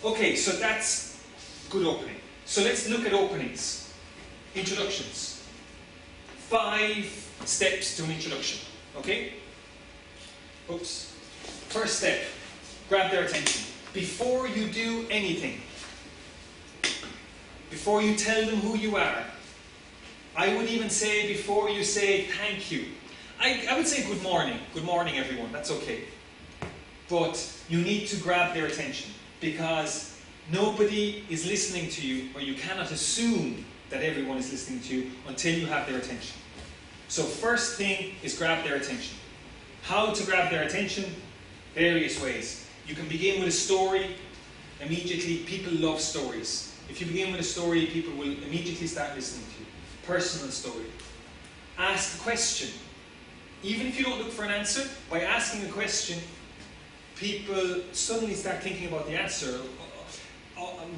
Okay, so that's good opening. So let's look at openings. Introductions. 5 steps to an introduction. Okay? Oops. First step, grab their attention. Before you do anything, before you tell them who you are, I would even say before you say thank you. I would say good morning everyone, that's okay. But you need to grab their attention because nobody is listening to you, or you cannot assume that everyone is listening to you until you have their attention. So first thing is grab their attention. How to grab their attention? Various ways. You can begin with a story. Immediately, people love stories. If you begin with a story, people will immediately start listening to you. Personal story. Ask a question. Even if you don't look for an answer, by asking a question, people suddenly start thinking about the answer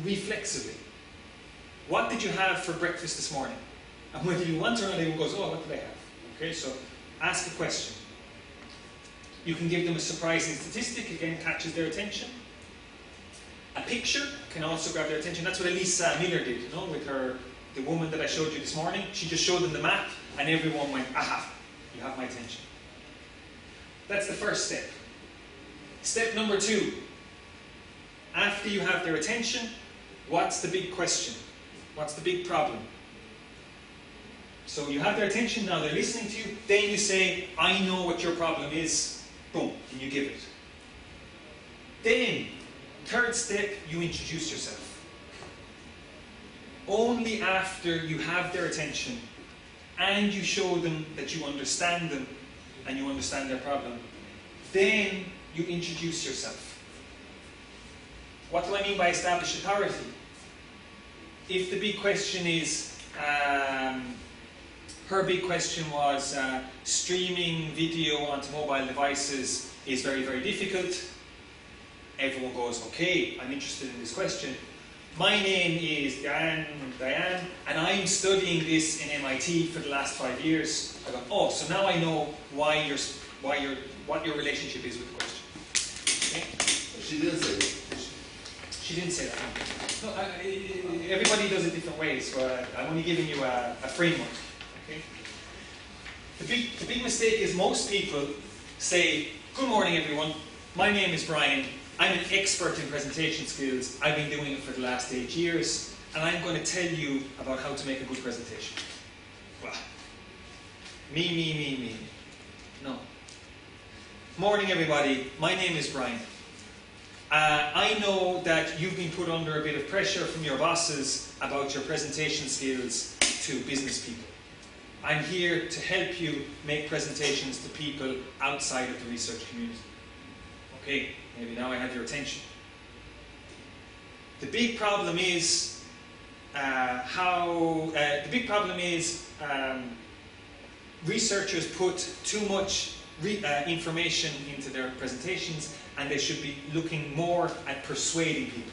reflexively. What did you have for breakfast this morning? And whether you want or not, everyone goes, oh, what did I have? Okay, so ask a question. You can give them a surprising statistic, again, catches their attention. A picture can also grab their attention. That's what Elise Miller did, you know, with the woman that I showed you this morning. She just showed them the map, and everyone went, aha, you have my attention. That's the first step. Step number 2. After you have their attention, what's the big question? What's the big problem? So you have their attention, now they're listening to you, then you say, I know what your problem is. Boom, and you give it. Then, third step, you introduce yourself. Only after you have their attention and you show them that you understand them and you understand their problem, then you introduce yourself. What do I mean by established authority? If the big question is, her big question was streaming video onto mobile devices is very, very difficult. Everyone goes, okay, I'm interested in this question. My name is Diane, and I'm studying this in MIT for the last 5 years. I go, oh, so now I know what your relationship is with the question. Okay? She didn't say that. She didn't say that. No, everybody does it different ways, so I'm only giving you a framework. Okay? The big mistake is most people say, good morning everyone, my name is Brian, I'm an expert in presentation skills, I've been doing it for the last 8 years, and I'm going to tell you about how to make a good presentation. Well, me. No. Morning everybody, my name is Brian. I know that you've been put under a bit of pressure from your bosses about your presentation skills to business people. I'm here to help you make presentations to people outside of the research community. Okay, maybe now I have your attention. The big problem is researchers put too much information into their presentations, and they should be looking more at persuading people.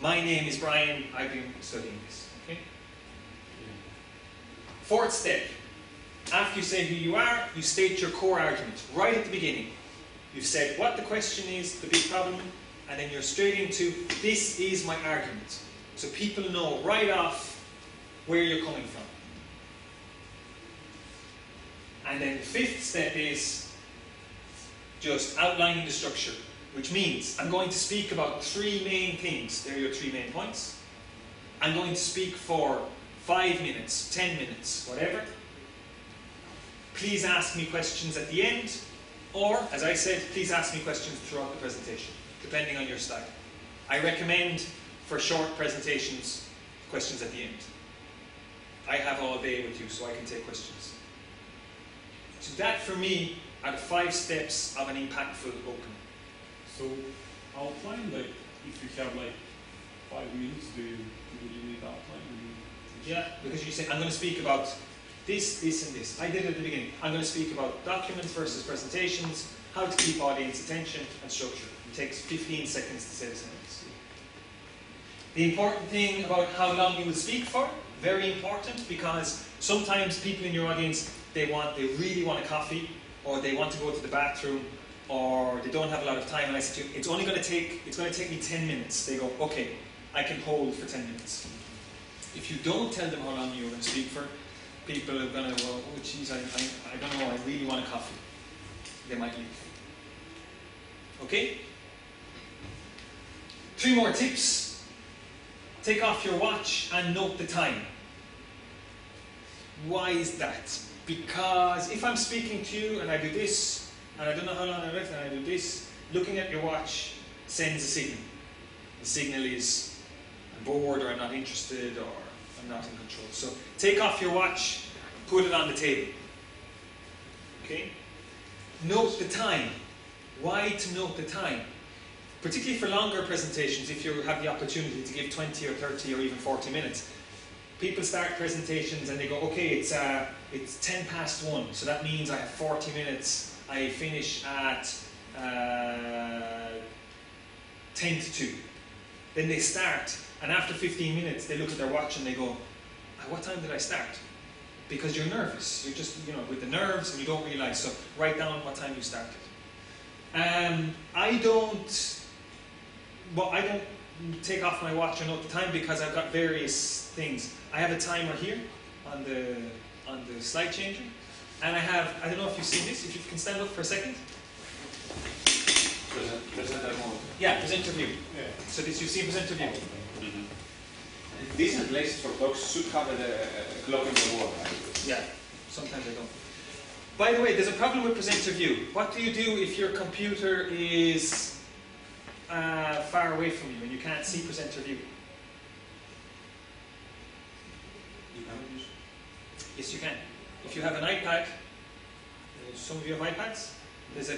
My name is Brian, I've been studying this. Okay? Fourth step. After you say who you are, you state your core argument right at the beginning. You've said what the question is, the big problem, and then you're straight into, this is my argument. So people know right off where you're coming from. And then the fifth step is just outlining the structure, which means I'm going to speak about 3 main things. There are your 3 main points. I'm going to speak for 5 minutes, 10 minutes, whatever. Please ask me questions at the end, or, as I said, please ask me questions throughout the presentation, depending on your style. I recommend, for short presentations, questions at the end. I have all day with you, so I can take questions. So that, for me, are the 5 steps of an impactful opening. So, outline, like, if you have, like, 5 minutes, do you need outline? Yeah, because you say, I'm going to speak about this, this, and this. I did it at the beginning. I'm going to speak about documents versus presentations, how to keep audience attention, and structure. It takes 15 seconds to say the sentence. The important thing about how long you will speak for, very important, because sometimes people in your audience, they really want a coffee, or they want to go to the bathroom, or they don't have a lot of time, and I say to you, it's going to take me 10 minutes. They go, okay, I can hold for 10 minutes. If you don't tell them how long you're going to speak for, people are going to, well, oh geez, I don't know, I really want a coffee. They might leave. Okay? 3 more tips. Take off your watch and note the time. Why is that? Because if I'm speaking to you and I do this, and I don't know how long I left and I do this, looking at your watch sends a signal. The signal is I'm bored, or I'm not interested, or I'm not in control. So take off your watch, put it on the table. Okay? Note the time. Why to note the time? Particularly for longer presentations, if you have the opportunity to give 20 or 30 or even 40 minutes. People start presentations and they go, okay, it's 10 past 1, so that means I have 40 minutes. I finish at 10 to 2. Then they start, and after 15 minutes, they look at their watch and they go, what time did I start? Because you're nervous. You're just, with the nerves, and you don't realize. So write down what time you started. I don't take off my watch and note the time because I've got various things. I have a timer here on the slide changer, and I don't know if you've seen this. If you can stand up for a second. Presenter mode. Yeah, presenter view. Yeah. So this, you've seen presenter view. Decent places for dogs should have a clock in the wall, right? Yeah, sometimes I don't. By the way, there's a problem with presenter view. What do you do if your computer is far away from you and you can't see presenter view? You can use. Yes, you can. If you have an iPad, some of you have iPads, there's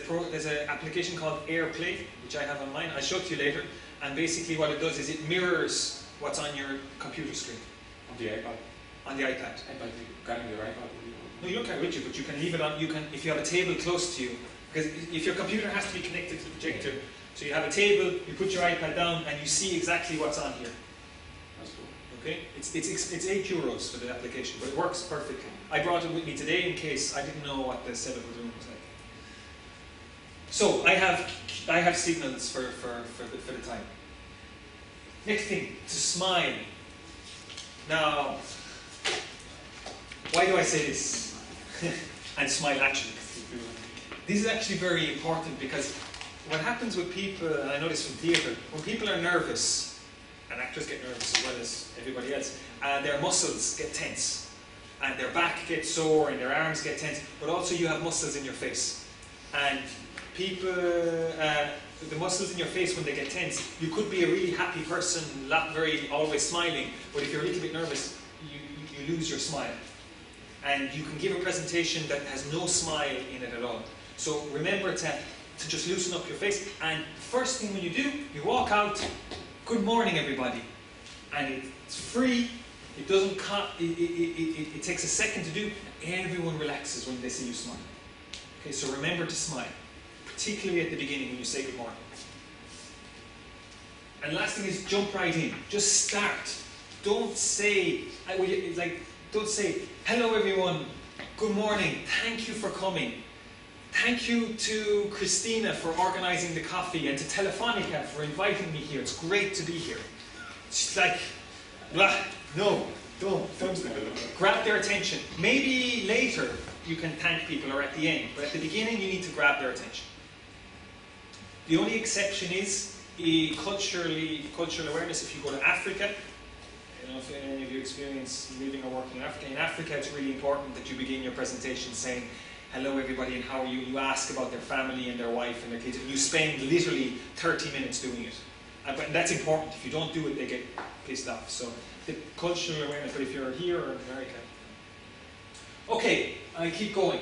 an application called AirPlay, which I have on mine. I'll show it to you later. And basically what it does is it mirrors what's on your computer screen. On the iPad. On the iPad. iPad, you carry your iPad with you. No, you don't carry it with you, but you can leave it on. You can, if you have a table close to you, because if your computer has to be connected to the projector, so you have a table, you put your iPad down, and you see exactly what's on here. That's cool. Okay, it's €8 for the application, but it works perfectly. I brought it with me today in case I didn't know what the setup of the room was like. So I have signals for the time. Next thing, to smile. Now, why do I say this? And smile actually. This is actually very important because what happens with people, and I know this from theatre, when people are nervous, and actors get nervous as well as everybody else, their muscles get tense. And their back gets sore and their arms get tense, but also you have muscles in your face. And people, the muscles in your face when they get tense, you could be a really happy person, always smiling, but if you're a little bit nervous, you lose your smile. And you can give a presentation that has no smile in it at all. So remember to just loosen up your face, and first thing when you do, you walk out, good morning everybody. And it's free, it doesn't it takes a second to do, everyone relaxes when they see you smile. Okay, so remember to smile, particularly at the beginning when you say good morning. And last thing is jump right in, just start. Don't say, hello everyone, good morning, thank you for coming. Thank you to Christina for organising the coffee and to Telefonica for inviting me here. It's great to be here. It's like, no, don't. Grab their attention. Maybe later you can thank people or at the end, but at the beginning you need to grab their attention. The only exception is cultural awareness. If you go to Africa, I don't know if any of you experience living or working in Africa. In Africa, it's really important that you begin your presentation saying, hello everybody and how are you? You ask about their family and their wife and their kids. You spend literally 30 minutes doing it. But that's important. If you don't do it, they get pissed off. So the cultural awareness, but if you're here or in America. Okay, I keep going.